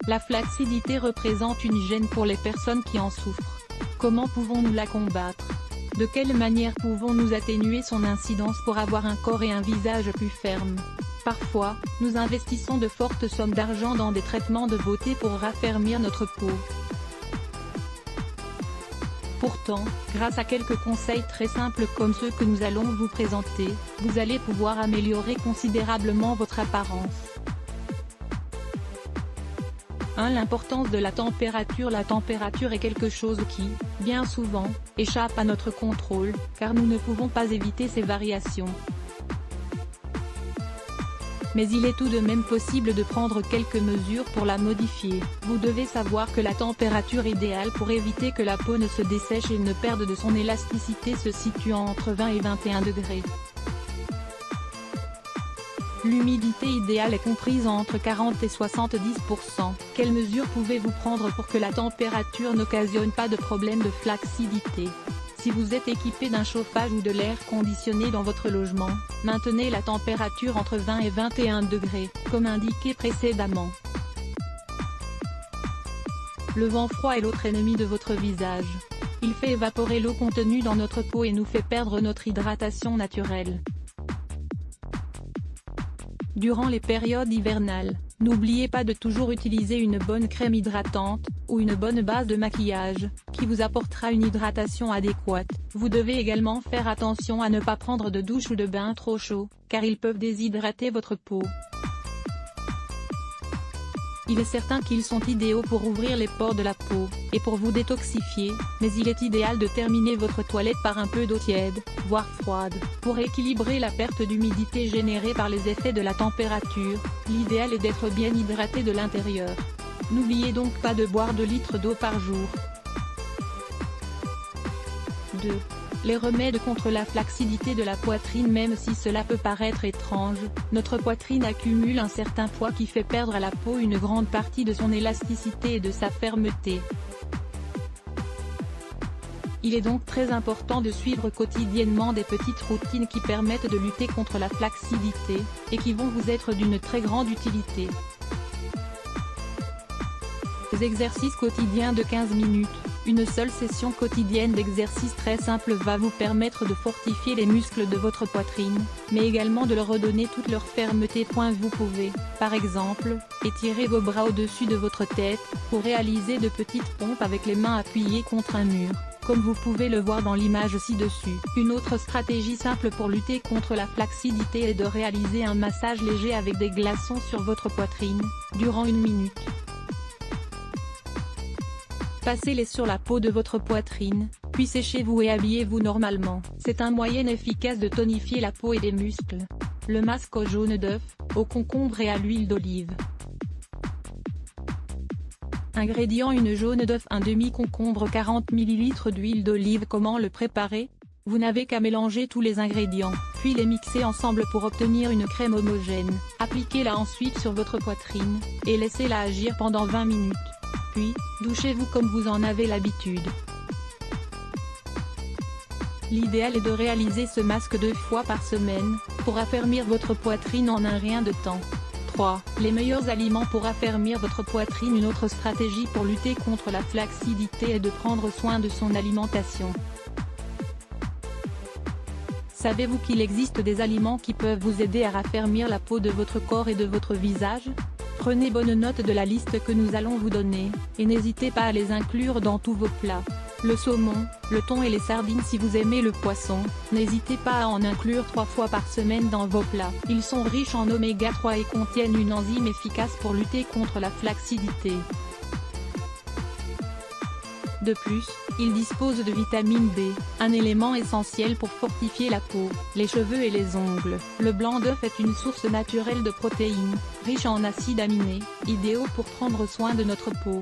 La flacidité représente une gêne pour les personnes qui en souffrent. Comment pouvons-nous la combattre? De quelle manière pouvons-nous atténuer son incidence pour avoir un corps et un visage plus fermes? Parfois, nous investissons de fortes sommes d'argent dans des traitements de beauté pour raffermir notre peau. Pourtant, grâce à quelques conseils très simples comme ceux que nous allons vous présenter, vous allez pouvoir améliorer considérablement votre apparence. 1. L'importance de la température. La température est quelque chose qui, bien souvent, échappe à notre contrôle, car nous ne pouvons pas éviter ces variations. Mais il est tout de même possible de prendre quelques mesures pour la modifier. Vous devez savoir que la température idéale pour éviter que la peau ne se dessèche et ne perde de son élasticité se situe entre 20 et 21 degrés. L'humidité idéale est comprise entre 40 et 70%. Quelles mesures pouvez-vous prendre pour que la température n'occasionne pas de problème de flacidité? Si vous êtes équipé d'un chauffage ou de l'air conditionné dans votre logement, maintenez la température entre 20 et 21 degrés, comme indiqué précédemment. Le vent froid est l'autre ennemi de votre visage. Il fait évaporer l'eau contenue dans notre peau et nous fait perdre notre hydratation naturelle. Durant les périodes hivernales, n'oubliez pas de toujours utiliser une bonne crème hydratante, ou une bonne base de maquillage, qui vous apportera une hydratation adéquate. Vous devez également faire attention à ne pas prendre de douche ou de bain trop chaud, car ils peuvent déshydrater votre peau. Il est certain qu'ils sont idéaux pour ouvrir les pores de la peau, et pour vous détoxifier, mais il est idéal de terminer votre toilette par un peu d'eau tiède, voire froide. Pour équilibrer la perte d'humidité générée par les effets de la température, l'idéal est d'être bien hydraté de l'intérieur. N'oubliez donc pas de boire 2 litres d'eau par jour. 2. Les remèdes contre la flacidité de la poitrine. Même si cela peut paraître étrange, notre poitrine accumule un certain poids qui fait perdre à la peau une grande partie de son élasticité et de sa fermeté. Il est donc très important de suivre quotidiennement des petites routines qui permettent de lutter contre la flacidité, et qui vont vous être d'une très grande utilité. Exercices quotidiens de 15 minutes. Une seule session quotidienne d'exercice très simple va vous permettre de fortifier les muscles de votre poitrine, mais également de leur redonner toute leur fermeté. Vous pouvez, par exemple, étirer vos bras au-dessus de votre tête, pour réaliser de petites pompes avec les mains appuyées contre un mur, comme vous pouvez le voir dans l'image ci-dessus. Une autre stratégie simple pour lutter contre la flacidité est de réaliser un massage léger avec des glaçons sur votre poitrine, durant 1 minute. Passez-les sur la peau de votre poitrine, puis séchez-vous et habillez-vous normalement. C'est un moyen efficace de tonifier la peau et les muscles. Le masque au jaune d'œuf, au concombre et à l'huile d'olive. Ingrédients: une jaune d'œuf, un demi-concombre, 40 ml d'huile d'olive. Comment le préparer? Vous n'avez qu'à mélanger tous les ingrédients, puis les mixer ensemble pour obtenir une crème homogène. Appliquez-la ensuite sur votre poitrine, et laissez-la agir pendant 20 minutes. Puis, douchez-vous comme vous en avez l'habitude. L'idéal est de réaliser ce masque 2 fois par semaine, pour affermir votre poitrine en un rien de temps. 3. Les meilleurs aliments pour affermir votre poitrine. Une autre stratégie pour lutter contre la flacidité est de prendre soin de son alimentation. Savez-vous qu'il existe des aliments qui peuvent vous aider à raffermir la peau de votre corps et de votre visage? Prenez bonne note de la liste que nous allons vous donner, et n'hésitez pas à les inclure dans tous vos plats. Le saumon, le thon et les sardines. Si vous aimez le poisson, n'hésitez pas à en inclure 3 fois par semaine dans vos plats. Ils sont riches en oméga 3 et contiennent une enzyme efficace pour lutter contre la flacidité. De plus, ils disposent de vitamine B, un élément essentiel pour fortifier la peau, les cheveux et les ongles. Le blanc d'œuf est une source naturelle de protéines, riche en acides aminés, idéaux pour prendre soin de notre peau.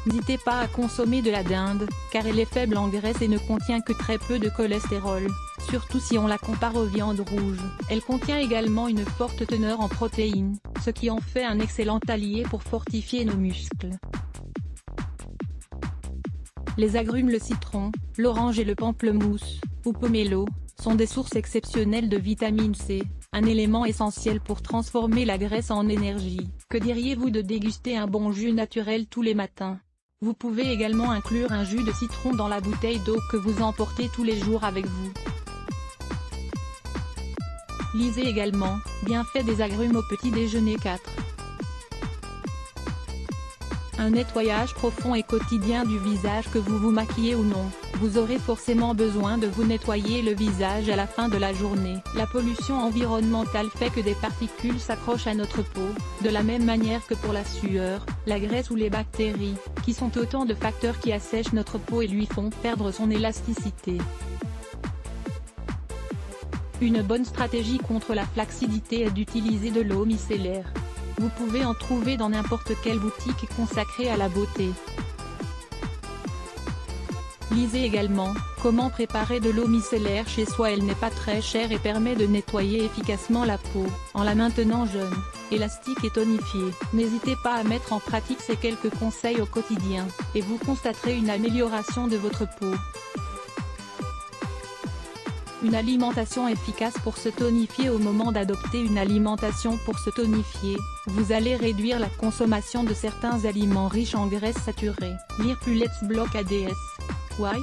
N'hésitez pas à consommer de la dinde, car elle est faible en graisse et ne contient que très peu de cholestérol, surtout si on la compare aux viandes rouges. Elle contient également une forte teneur en protéines, ce qui en fait un excellent allié pour fortifier nos muscles. Les agrumes, le citron, l'orange et le pamplemousse, ou pomelo, sont des sources exceptionnelles de vitamine C, un élément essentiel pour transformer la graisse en énergie. Que diriez-vous de déguster un bon jus naturel tous les matins? Vous pouvez également inclure un jus de citron dans la bouteille d'eau que vous emportez tous les jours avec vous. Lisez également, bienfaits des agrumes au petit déjeuner 4. Un nettoyage profond et quotidien du visage. Que vous vous maquillez ou non, vous aurez forcément besoin de vous nettoyer le visage à la fin de la journée. La pollution environnementale fait que des particules s'accrochent à notre peau, de la même manière que pour la sueur, la graisse ou les bactéries, qui sont autant de facteurs qui assèchent notre peau et lui font perdre son élasticité. Une bonne stratégie contre la flacidité est d'utiliser de l'eau micellaire. Vous pouvez en trouver dans n'importe quelle boutique consacrée à la beauté. Lisez également, comment préparer de l'eau micellaire chez soi. Elle n'est pas très chère et permet de nettoyer efficacement la peau, en la maintenant jeune, élastique et tonifiée. N'hésitez pas à mettre en pratique ces quelques conseils au quotidien, et vous constaterez une amélioration de votre peau. Une alimentation efficace pour se tonifier. Au moment d'adopter une alimentation pour se tonifier, vous allez réduire la consommation de certains aliments riches en graisses saturées. Lire plus. Let's block ADS. Why?